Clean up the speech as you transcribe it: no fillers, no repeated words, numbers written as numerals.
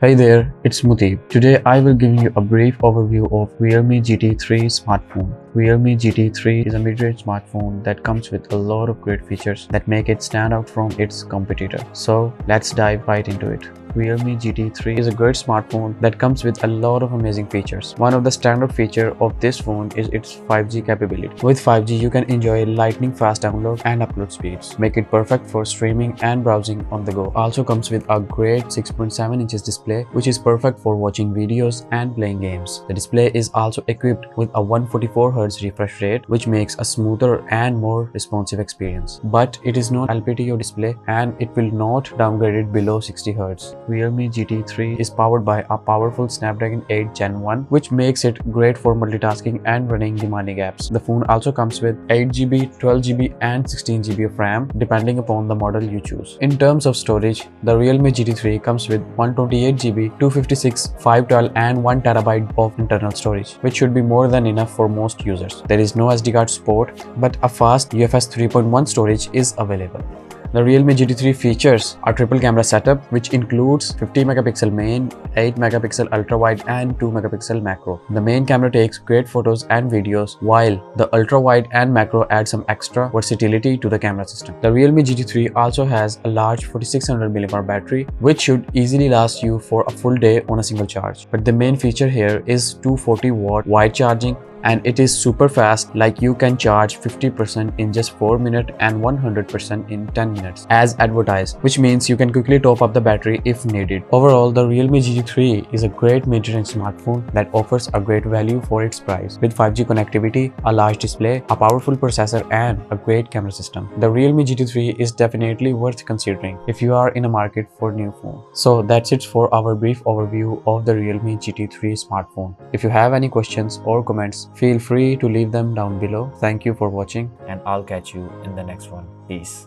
Hey there, it's Muteeb. Today I will give you a brief overview of Realme GT3 smartphone. Realme GT3 is a mid-range smartphone that comes with a lot of great features that make it stand out from its competitor. So let's dive right into it. Realme GT3 is a great smartphone that comes with a lot of amazing features. One of the standard features of this phone is its 5G capability. With 5G, you can enjoy lightning fast download and upload speeds, make it perfect for streaming and browsing on the go. Also comes with a great 6.7 inches display, which is perfect for watching videos and playing games. The display is also equipped with a 144Hz refresh rate, which makes a smoother and more responsive experience. But it is not LPTO display and it will not downgrade it below 60Hz. Realme GT3 is powered by a powerful Snapdragon 8 Gen 1, which makes it great for multitasking and running demanding apps. The phone also comes with 8GB, 12GB and 16GB of RAM depending upon the model you choose. In terms of storage, the Realme GT3 comes with 128GB, 256, 512 and 1TB of internal storage, which should be more than enough for most users. There is no SD card support, but a fast UFS 3.1 storage is available. The Realme GT3 features a triple camera setup which includes 50MP main, 8MP ultra-wide and 2MP macro. The main camera takes great photos and videos, while the ultra-wide and macro add some extra versatility to the camera system. The Realme GT3 also has a large 4600mAh battery which should easily last you for a full day on a single charge. But the main feature here is 240W wide charging, and it is super fast, like you can charge 50% in just 4 minutes and 100% in 10 minutes as advertised, which means you can quickly top up the battery if needed. Overall, the Realme GT3 is a great mid-range smartphone that offers a great value for its price. With 5G connectivity, a large display, a powerful processor and a great camera system, the Realme GT3 is definitely worth considering if you are in a market for new phone. So that's it for our brief overview of the Realme GT3 smartphone. If you have any questions or comments, feel free to leave them down below. Thank you for watching and I'll catch you in the next one. Peace.